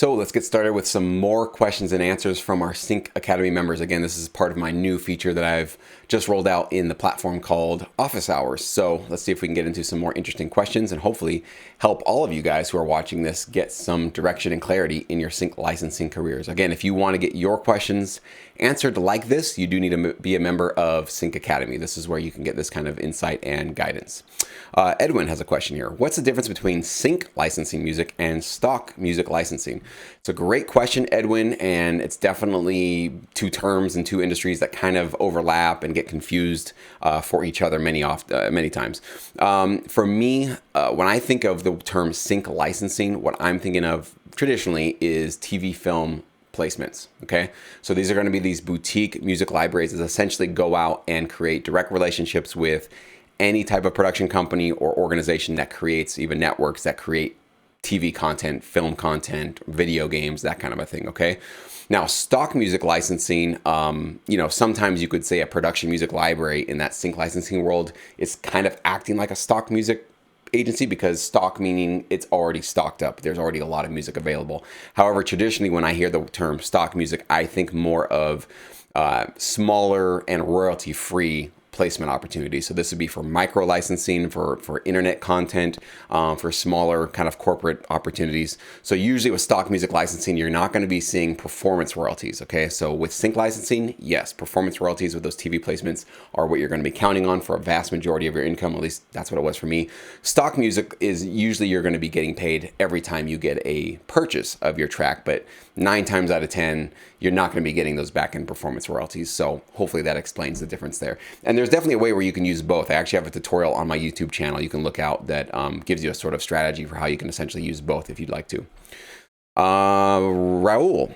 So let's get started with some more questions and answers from our Sync Academy members. Again, this is part of my new feature that I've just rolled out in the platform called Office Hours. So let's see if we can get into some more interesting questions and hopefully help all of you guys who are watching this get some direction and clarity in your sync licensing careers. Again, if you want to get your questions answered like this, you do need to be a member of Sync Academy. This is where you can get this kind of insight and guidance. Edwin has a question here. What's the difference between sync licensing music and stock music licensing? It's a great question, Edwin, and it's definitely two terms and two industries that kind of overlap and get confused for each other many times. For me, when I think of the term sync licensing, what I'm thinking of traditionally is TV film placements. Okay. So these are going to be these boutique music libraries that essentially go out and create direct relationships with any type of production company or organization that creates, even networks that create TV content, film content, video games, that kind of a thing. Okay. Now, stock music licensing, sometimes you could say a production music library in that sync licensing world is kind of acting like a stock music agency, because stock meaning it's already stocked up. There's already a lot of music available. However, traditionally, when I hear the term stock music, I think more of smaller and royalty-free placement opportunities. So this would be for micro licensing, for internet content, for smaller kind of corporate opportunities. So usually with stock music licensing, you're not going to be seeing performance royalties. Okay, so with sync licensing, yes, performance royalties with those TV placements are what you're going to be counting on for a vast majority of your income. At least that's what it was for me. Stock music is usually you're going to be getting paid every time you get a purchase of your track, but 9 times out of 10, you're not going to be getting those back-end performance royalties. So hopefully that explains the difference there. And there's definitely a way where you can use both. I actually have a tutorial on my YouTube channel you can look out that gives you a sort of strategy for how you can essentially use both if you'd like to. Raul,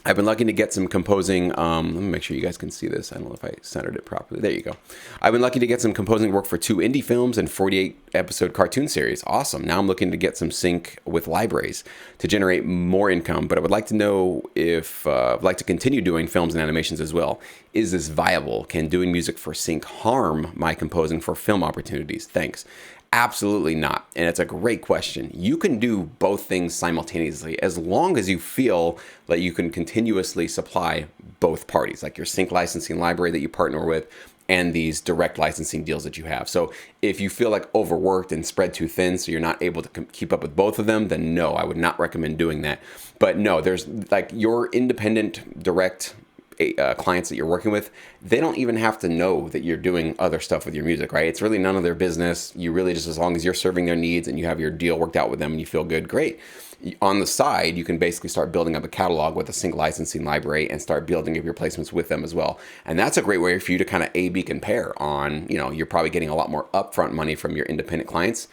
I've been lucky to get some composing. Let me make sure you guys can see this. I don't know if I centered it properly. There you go. I've been lucky to get some composing work for 2 indie films and 48-episode cartoon series. Awesome. Now I'm looking to get some sync with libraries to generate more income, but I would like to know if I'd like to continue doing films and animations as well. Is this viable? Can doing music for sync harm my composing for film opportunities? Thanks. Absolutely not. And it's a great question. You can do both things simultaneously as long as you feel that you can continuously supply both parties, like your sync licensing library that you partner with and these direct licensing deals that you have. So if you feel like overworked and spread too thin, so you're not able to keep up with both of them, then no, I would not recommend doing that. But no, there's like your independent direct clients that you're working with, they don't even have to know that you're doing other stuff with your music, right? It's really none of their business. You really just, as long as you're serving their needs and you have your deal worked out with them and you feel good, great. On the side, you can basically start building up a catalog with a sync licensing library and start building up your placements with them as well. And that's a great way for you to kind of A/B compare on, you're probably getting a lot more upfront money from your independent clients.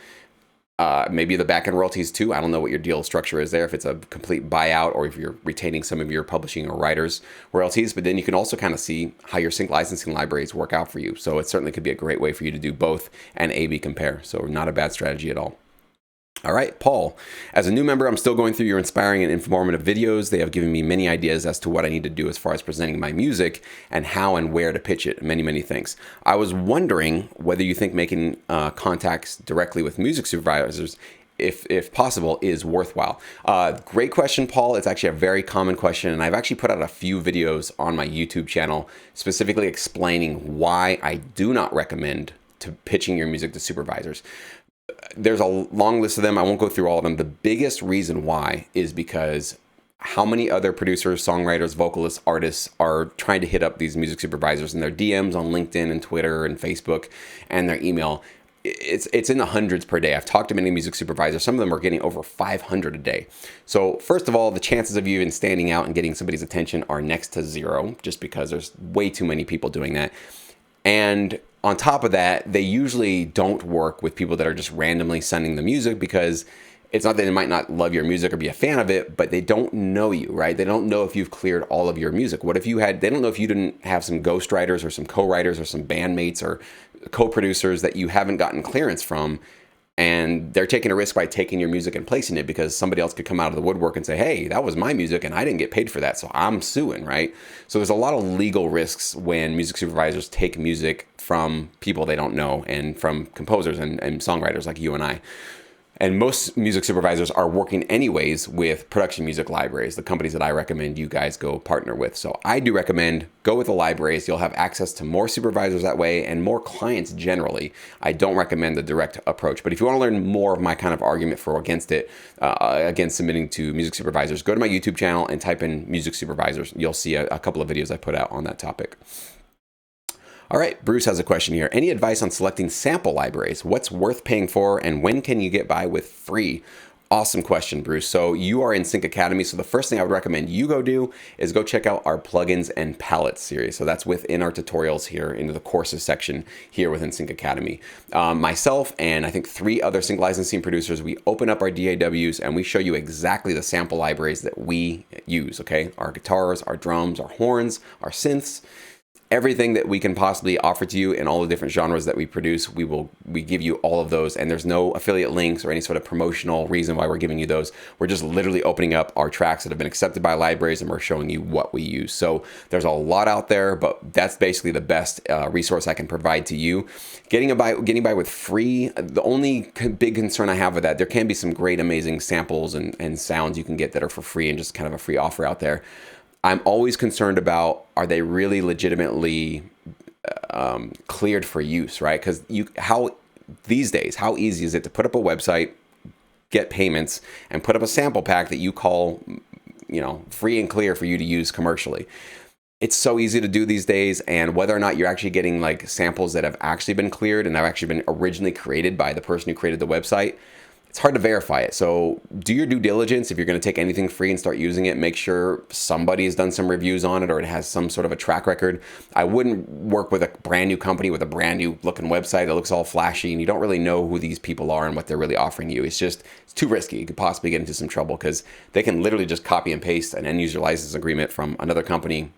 Maybe the back-end royalties too. I don't know what your deal structure is there, if it's a complete buyout or if you're retaining some of your publishing or writers' royalties. But then you can also kind of see how your sync licensing libraries work out for you. So it certainly could be a great way for you to do both and A/B compare. So not a bad strategy at all. All right, Paul, as a new member, I'm still going through your inspiring and informative videos. They have given me many ideas as to what I need to do as far as presenting my music and how and where to pitch it. Many, many thanks. I was wondering whether you think making contacts directly with music supervisors, if possible, is worthwhile. Great question, Paul. It's actually a very common question, and I've actually put out a few videos on my YouTube channel specifically explaining why I do not recommend to pitching your music to supervisors. There's a long list of them. I won't go through all of them. The biggest reason why is because how many other producers, songwriters, vocalists, artists are trying to hit up these music supervisors in their DMs on LinkedIn and Twitter and Facebook and their email. It's in the hundreds per day. I've talked to many music supervisors. Some of them are getting over 500 a day. So first of all, the chances of you even standing out and getting somebody's attention are next to zero, just because there's way too many people doing that. And on top of that, they usually don't work with people that are just randomly sending the music, because it's not that they might not love your music or be a fan of it, but they don't know you, right? They don't know if you've cleared all of your music. What if they don't know if you didn't have some ghostwriters or some co-writers or some bandmates or co-producers that you haven't gotten clearance from, and they're taking a risk by taking your music and placing it, because somebody else could come out of the woodwork and say, hey, that was my music and I didn't get paid for that, so I'm suing, right? So there's a lot of legal risks when music supervisors take music from people they don't know and from composers and songwriters like you and I. And most music supervisors are working anyways with production music libraries, the companies that I recommend you guys go partner with. So I do recommend go with the libraries. You'll have access to more supervisors that way and more clients generally. I don't recommend the direct approach. But if you want to learn more of my kind of argument for against it, against submitting to music supervisors, go to my YouTube channel and type in music supervisors. You'll see a couple of videos I put out on that topic. All right, Bruce has a question here. Any advice on selecting sample libraries? What's worth paying for and when can you get by with free? Awesome question, Bruce. So you are in Sync Academy. So the first thing I would recommend you go do is go check out our plugins and palettes series. So that's within our tutorials here into the courses section here within Sync Academy. Myself and I think 3 other sync licensing producers, we open up our DAWs and we show you exactly the sample libraries that we use, okay? Our guitars, our drums, our horns, our synths, everything that we can possibly offer to you in all the different genres that we produce, we give you all of those, and there's no affiliate links or any sort of promotional reason why we're giving you those. We're just literally opening up our tracks that have been accepted by libraries and we're showing you what we use. So there's a lot out there, but that's basically the best resource I can provide to you. Getting by with free, the only big concern I have with that, there can be some great amazing samples and sounds you can get that are for free and just kind of a free offer out there. I'm always concerned about, are they really legitimately cleared for use, right? Because these days, how easy is it to put up a website, get payments, and put up a sample pack that you call, free and clear for you to use commercially? It's so easy to do these days, and whether or not you're actually getting like samples that have actually been cleared and have actually been originally created by the person who created the website, it's hard to verify it. So do your due diligence. If you're going to take anything free and start using it, make sure somebody has done some reviews on it or it has some sort of a track record. I wouldn't work with a brand new company with a brand new looking website that looks all flashy and you don't really know who these people are and what they're really offering you. It's too risky. You could possibly get into some trouble because they can literally just copy and paste an end user license agreement from another company,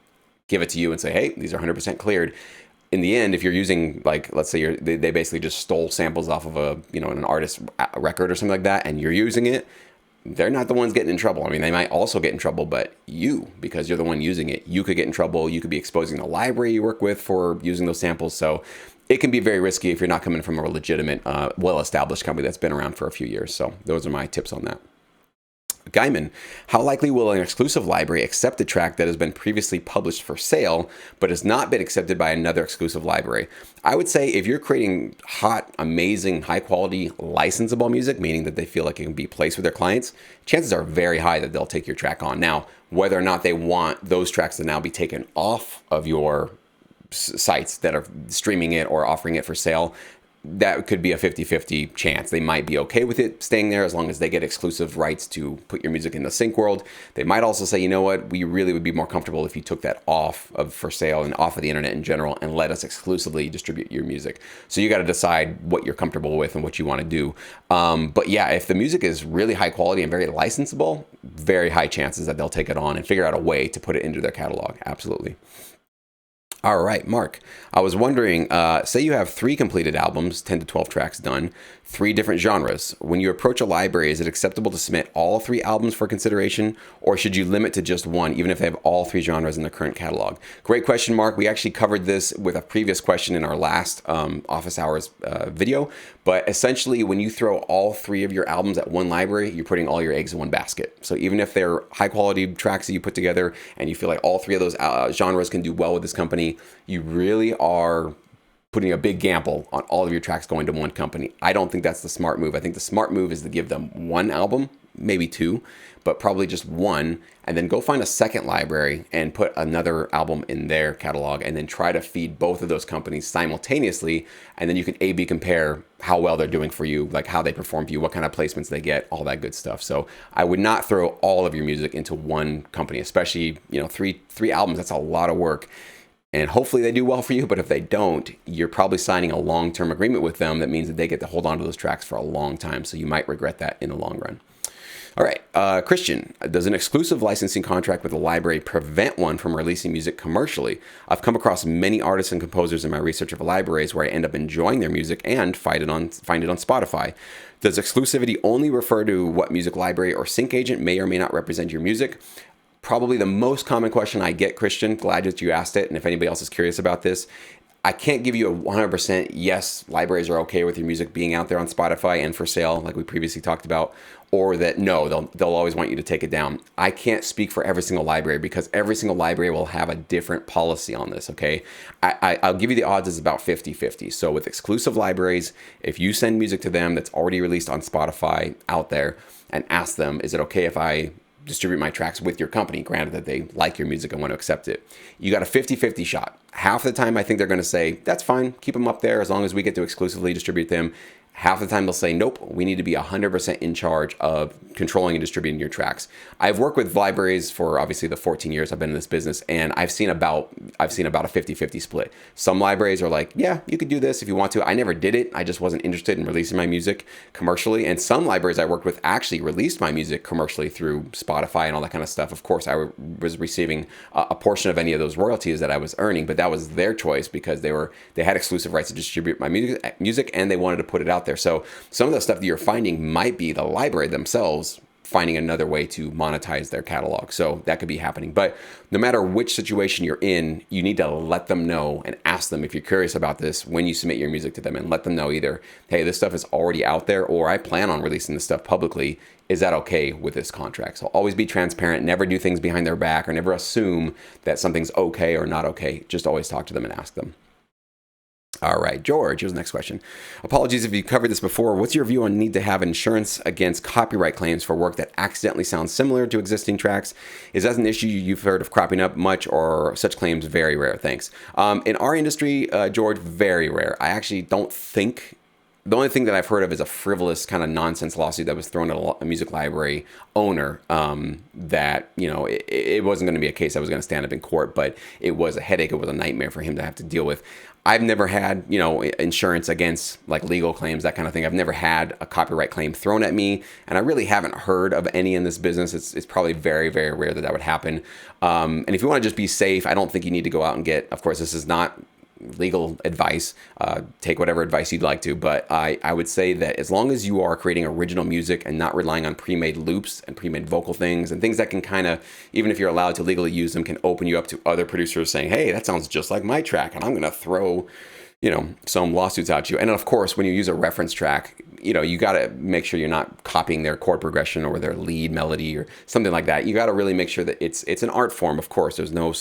give it to you and say, hey, these are 100% cleared. In the end, if you're using, like, let's say they basically just stole samples off of an artist's record or something like that, and you're using it, they're not the ones getting in trouble. I mean, they might also get in trouble, but because you're the one using it, you could get in trouble. You could be exposing the library you work with for using those samples. So it can be very risky if you're not coming from a legitimate, well-established company that's been around for a few years. So those are my tips on that. Guyman, how likely will an exclusive library accept a track that has been previously published for sale, but has not been accepted by another exclusive library? I would say if you're creating hot, amazing, high quality, licensable music, meaning that they feel like it can be placed with their clients, chances are very high that they'll take your track on. Now, whether or not they want those tracks to now be taken off of your sites that are streaming it or offering it for sale, that could be a 50-50 chance. They might be okay with it staying there as long as they get exclusive rights to put your music in the sync world. They might also say, you know what, we really would be more comfortable if you took that off of for sale and off of the internet in general and let us exclusively distribute your music. So you got to decide what you're comfortable with and what you want to do. But yeah, if the music is really high quality and very licensable, very high chances that they'll take it on and figure out a way to put it into their catalog. Absolutely. All right, Mark, I was wondering, say you have 3 completed albums, 10 to 12 tracks done, 3 different genres. When you approach a library, is it acceptable to submit all 3 albums for consideration, or should you limit to just one, even if they have all 3 genres in the current catalog? Great question, Mark. We actually covered this with a previous question in our last office hours video, but essentially when you throw all 3 of your albums at one library, you're putting all your eggs in one basket. So even if they're high quality tracks that you put together and you feel like all 3 of those genres can do well with this company, you really are putting a big gamble on all of your tracks going to one company. I don't think that's the smart move. I think the smart move is to give them one album, maybe 2, but probably just one, and then go find a second library and put another album in their catalog and then try to feed both of those companies simultaneously. And then you can A/B compare how well they're doing for you, like how they perform for you, what kind of placements they get, all that good stuff. So I would not throw all of your music into one company, especially, three albums. That's a lot of work. And hopefully they do well for you, but if they don't, you're probably signing a long-term agreement with them. That means that they get to hold on to those tracks for a long time. So you might regret that in the long run. All right, Christian, does an exclusive licensing contract with a library prevent one from releasing music commercially? I've come across many artists and composers in my research of libraries where I end up enjoying their music and find it on Spotify. Does exclusivity only refer to what music library or sync agent may or may not represent your music? Probably the most common question I get, Christian, glad that you asked it, and if anybody else is curious about this, I can't give you a 100% yes, libraries are okay with your music being out there on Spotify and for sale, like we previously talked about, or that no, they'll always want you to take it down. I can't speak for every single library because every single library will have a different policy on this, okay? I'll give you the odds is about 50-50. So with exclusive libraries, if you send music to them that's already released on Spotify out there and ask them, is it okay if I distribute my tracks with your company, granted that they like your music and want to accept it, you got a 50-50 shot. Half the time I think they're going to say, that's fine, keep them up there as long as we get to exclusively distribute them. Half the time they'll say, nope, we need to be 100% in charge of controlling and distributing your tracks. I've worked with libraries for obviously the 14 years I've been in this business, and I've seen about a 50-50 split. Some libraries are like, yeah, you could do this if you want to. I never did it. I just wasn't interested in releasing my music commercially. And some libraries I worked with actually released my music commercially through Spotify and all that kind of stuff. Of course, I was receiving a portion of any of those royalties that I was earning, but that was their choice because they had exclusive rights to distribute my music and they wanted to put it out there. So some of the stuff that you're finding might be the library themselves finding another way to monetize their catalog. So that could be happening. But no matter which situation you're in, you need to let them know and ask them if you're curious about this when you submit your music to them, and let them know either, hey, this stuff is already out there, or I plan on releasing this stuff publicly. Is that okay with this contract? So always be transparent, never do things behind their back, or never assume that something's okay or not okay. Just always talk to them and ask them. All right, George, here's the next question. Apologies if you covered this before. What's your view on need to have insurance against copyright claims for work that accidentally sounds similar to existing tracks? Is that an issue you've heard of cropping up much, or such claims very rare? Thanks. In our industry, George, very rare. I actually don't think... The only thing that I've heard of is a frivolous kind of nonsense lawsuit that was thrown at a music library owner that, it wasn't going to be a case that was going to stand up in court, but it was a headache. It was a nightmare for him to have to deal with. I've never had, insurance against like legal claims, that kind of thing. I've never had a copyright claim thrown at me, and I really haven't heard of any in this business. It's probably very, very rare that would happen. And if you want to just be safe, I don't think you need to go out and get, of course, this is not legal advice. Take whatever advice you'd like to, but I would say that as long as you are creating original music and not relying on pre-made loops and pre-made vocal things and things that can kind of, even if you're allowed to legally use them, can open you up to other producers saying, hey, that sounds just like my track, and I'm going to throw some lawsuits at you. And then of course, when you use a reference track, you got to make sure you're not copying their chord progression or their lead melody or something like that. You got to really make sure that it's an art form. Of course, there's no,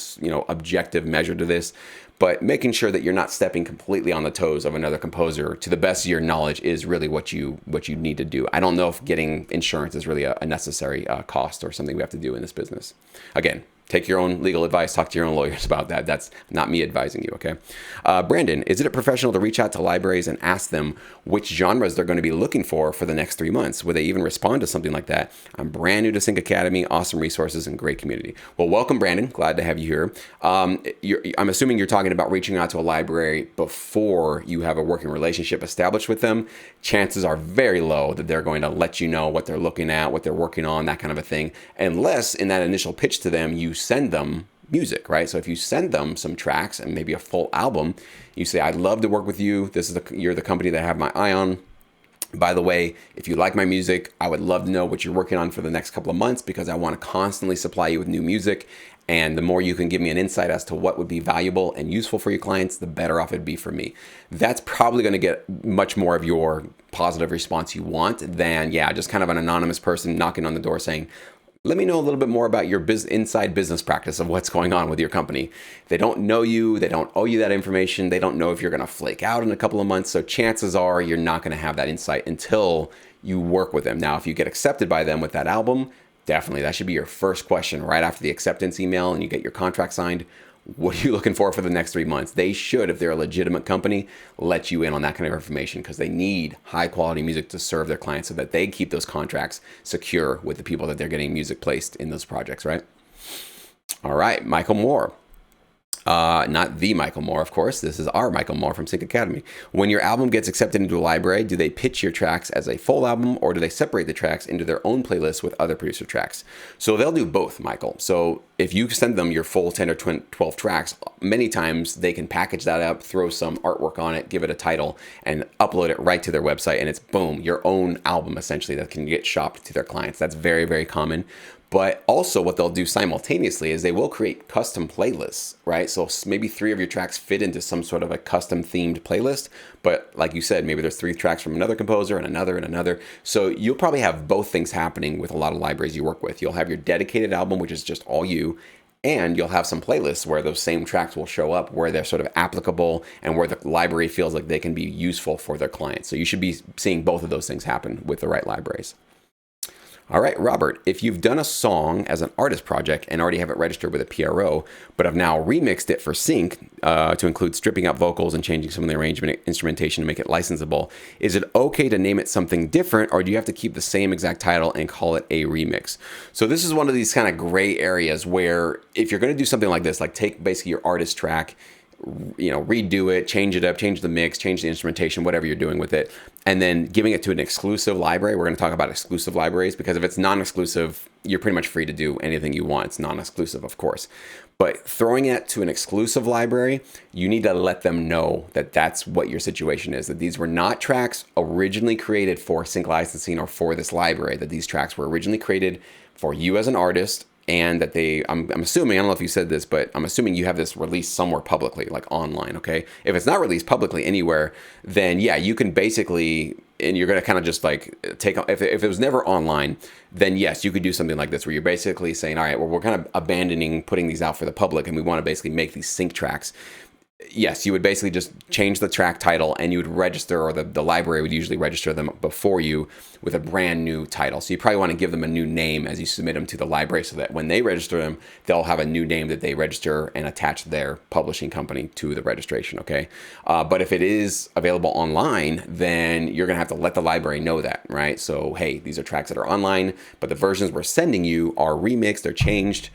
objective measure to this, but making sure that you're not stepping completely on the toes of another composer to the best of your knowledge is really what you need to do. I don't know if getting insurance is really a necessary cost or something we have to do in this business. Again, take your own legal advice, talk to your own lawyers about that. That's not me advising you, okay? Brandon, is it professional to reach out to libraries and ask them which genres they're going to be looking for the next 3 months? Would they even respond to something like that? I'm brand new to Sync Academy, awesome resources and great community. Well, welcome, Brandon. Glad to have you here. I'm assuming you're talking about reaching out to a library before you have a working relationship established with them. Chances are very low that they're going to let you know what they're looking at, what they're working on, that kind of a thing, unless in that initial pitch to them, you send them music, right? So if you send them some tracks and maybe a full album, you say, I'd love to work with you. You're the company that I have my eye on. By the way, if you like my music, I would love to know what you're working on for the next couple of months, because I want to constantly supply you with new music. And the more you can give me an insight as to what would be valuable and useful for your clients, the better off it'd be for me. That's probably going to get much more of your positive response you want than, just kind of an anonymous person knocking on the door saying, let me know a little bit more about your inside business practice of what's going on with your company. They don't know you. They don't owe you that information. They don't know if you're going to flake out in a couple of months. So chances are you're not going to have that insight until you work with them. Now, if you get accepted by them with that album, definitely that should be your first question right after the acceptance email and you get your contract signed. What are you looking for the next 3 months? They should, if they're a legitimate company, let you in on that kind of information, because they need high quality music to serve their clients so that they keep those contracts secure with the people that they're getting music placed in those projects, right? All right, Michael Moore. Not the Michael Moore, of course. This is our Michael Moore from Sync Academy. When your album gets accepted into a library, do they pitch your tracks as a full album, or do they separate the tracks into their own playlists with other producer tracks? So they'll do both, Michael. So if you send them your full 10 or 12 tracks, many times they can package that up, throw some artwork on it, give it a title, and upload it right to their website. And it's boom, your own album essentially that can get shopped to their clients. That's very, very common. But also what they'll do simultaneously is they will create custom playlists, right? So maybe 3 of your tracks fit into some sort of a custom themed playlist. But like you said, maybe there's 3 tracks from another composer and another and another. So you'll probably have both things happening with a lot of libraries you work with. You'll have your dedicated album, which is just all you, and you'll have some playlists where those same tracks will show up, where they're sort of applicable and where the library feels like they can be useful for their clients. So you should be seeing both of those things happen with the right libraries. All right, Robert, if you've done a song as an artist project and already have it registered with a PRO, but have now remixed it for sync to include stripping out vocals and changing some of the arrangement instrumentation to make it licensable, is it okay to name it something different, or do you have to keep the same exact title and call it a remix? So this is one of these kind of gray areas where if you're going to do something like this, like take basically your artist track, redo it, change it up, change the mix, change the instrumentation, whatever you're doing with it, and then giving it to an exclusive library. We're going to talk about exclusive libraries, because if it's non-exclusive, you're pretty much free to do anything you want. It's non-exclusive, of course. But throwing it to an exclusive library, you need to let them know that that's what your situation is, that these were not tracks originally created for sync licensing or for this library, that these tracks were originally created for you as an artist, and that I'm assuming, I don't know if you said this, but I'm assuming you have this released somewhere publicly, like online, okay? If it's not released publicly anywhere, then yeah, you can basically, and you're going to kind of just like if it was never online, then yes, you could do something like this where you're basically saying, all right, well, we're kind of abandoning putting these out for the public and we want to basically make these sync tracks. Yes, you would basically just change the track title and you would register, or the library would usually register them before you with a brand new title. So you probably want to give them a new name as you submit them to the library, so that when they register them, they'll have a new name that they register and attach their publishing company to the registration, okay? But if it is available online, then you're going to have to let the library know that, right? So, hey, these are tracks that are online, but the versions we're sending you are remixed, they're changed.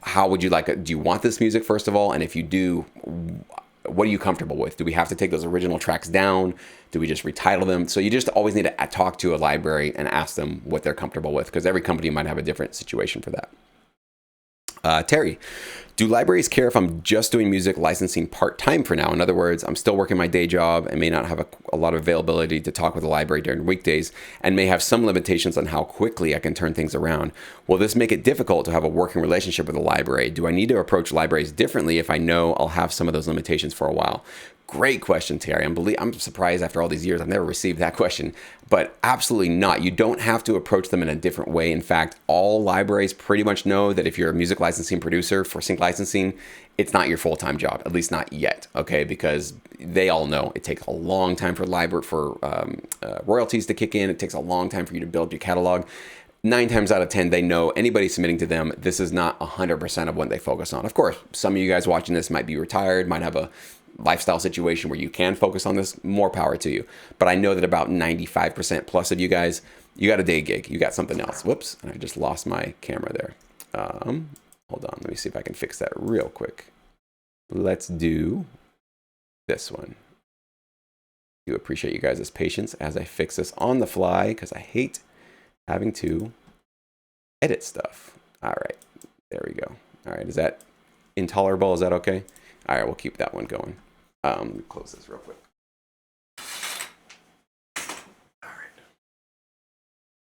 How would you like it? Do you want this music, first of all? And if you do, what are you comfortable with? Do we have to take those original tracks down? Do we just retitle them? So you just always need to talk to a library and ask them what they're comfortable with, because every company might have a different situation for that. Terry, do libraries care if I'm just doing music licensing part-time for now? In other words, I'm still working my day job and may not have a lot of availability to talk with the library during weekdays, and may have some limitations on how quickly I can turn things around. Will this make it difficult to have a working relationship with the library? Do I need to approach libraries differently if I know I'll have some of those limitations for a while? Great question, Terry. I'm surprised after all these years I've never received that question, but absolutely not. You don't have to approach them in a different way. In fact, all libraries pretty much know that if you're a music licensing producer for sync licensing, it's not your full-time job, at least not yet, okay? Because they all know it takes a long time for royalties to kick in. It takes a long time for you to build your catalog. 9 times out of 10, they know anybody submitting to them, this is not 100% of what they focus on. Of course, some of you guys watching this might be retired, might have a lifestyle situation where you can focus on this, more power to you. But I know that about 95% plus of you guys, you got a day gig, you got something else. Whoops, and I just lost my camera there. Hold on, let me see if I can fix that real quick. Let's do this one. I do appreciate you guys' patience as I fix this on the fly, because I hate having to edit stuff. All right, there we go. All right, is that intolerable? Is that okay? All right, we'll keep that one going. Let me close this real quick. All right.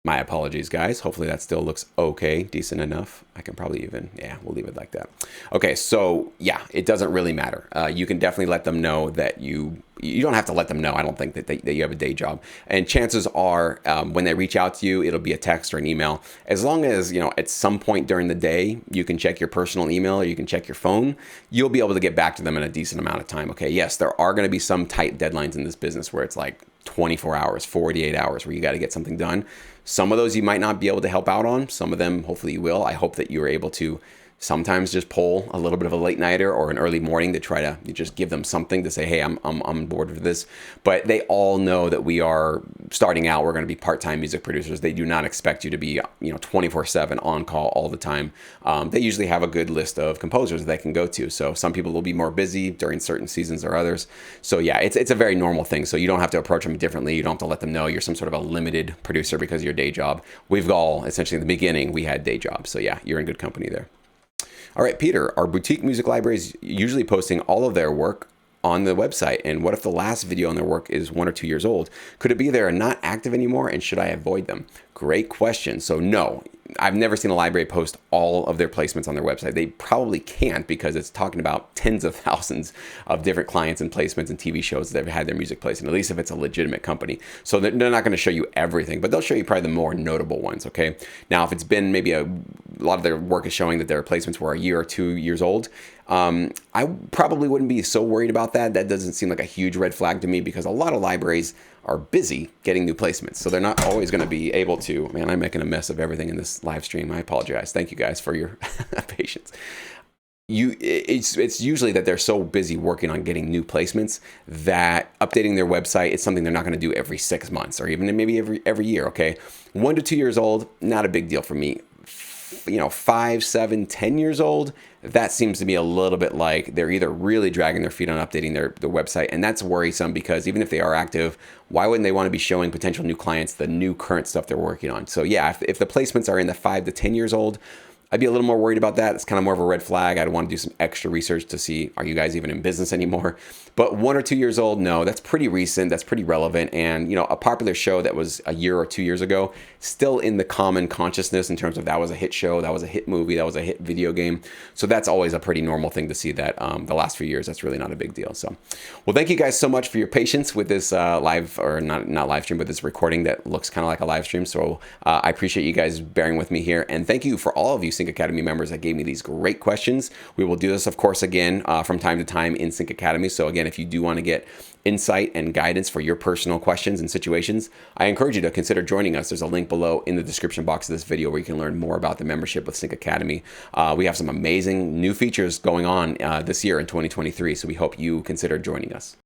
My apologies, guys. Hopefully that still looks okay, decent enough. I can probably even, yeah, we'll leave it like that. Okay, so yeah, it doesn't really matter. You can definitely let them know that you don't have to let them know, I don't think, that you have a day job. And chances are, when they reach out to you, it'll be a text or an email. As long as, at some point during the day, you can check your personal email or you can check your phone, you'll be able to get back to them in a decent amount of time, okay? Yes, there are going to be some tight deadlines in this business where it's like 24 hours, 48 hours where you got to get something done. Some of those you might not be able to help out on. Some of them, hopefully you will. I hope that you are able to sometimes just pull a little bit of a late nighter or an early morning to try to just give them something to say, hey, I'm on board with this. But they all know that we are starting out. We're going to be part-time music producers. They do not expect you to be 24/7 on call all the time. They usually have a good list of composers they can go to. So some people will be more busy during certain seasons or others. So yeah, it's a very normal thing. So you don't have to approach them differently. You don't have to let them know you're some sort of a limited producer because of your day job. We've all, essentially in the beginning, we had day jobs. So yeah, you're in good company there. All right, Peter, are boutique music libraries usually posting all of their work on the website? And what if the last video on their work is 1 or 2 years old? Could it be they're not active anymore, and should I avoid them? Great question. So no, I've never seen a library post all of their placements on their website. They probably can't because it's talking about tens of thousands of different clients and placements and TV shows that have had their music placed, and at least if it's a legitimate company. So they're not going to show you everything, but they'll show you probably the more notable ones, okay? Now, if it's been maybe a lot of their work is showing that their placements were a year or 2 years old, I probably wouldn't be so worried about that. That doesn't seem like a huge red flag to me because a lot of libraries are busy getting new placements. So they're not always going to be able to, man, I'm making a mess of everything in this live stream. I apologize. Thank you guys for your patience. It's usually that they're so busy working on getting new placements that updating their website is something they're not going to do every 6 months or even maybe every year, okay? 1 to 2 years old, not a big deal for me. 5, 7, 10 years old, that seems to be a little bit like they're either really dragging their feet on updating their website, and that's worrisome because even if they are active, why wouldn't they want to be showing potential new clients the new current stuff they're working on? So yeah, if the placements are in the 5 to 10 years old, I'd be a little more worried about that. It's kind of more of a red flag. I'd want to do some extra research to see, are you guys even in business anymore? But 1 or 2 years old, no, that's pretty recent. That's pretty relevant. And, a popular show that was a year or 2 years ago, still in the common consciousness in terms of that was a hit show, that was a hit movie, that was a hit video game. So that's always a pretty normal thing to see that the last few years, that's really not a big deal. So, well, thank you guys so much for your patience with this live, or not live stream, but this recording that looks kind of like a live stream. So I appreciate you guys bearing with me here. And thank you for all of you Sync Academy members that gave me these great questions. We will do this, of course, again from time to time in Sync Academy. So again, if you do want to get insight and guidance for your personal questions and situations, I encourage you to consider joining us. There's a link below in the description box of this video where you can learn more about the membership with Sync Academy. We have some amazing new features going on this year in 2023, so we hope you consider joining us.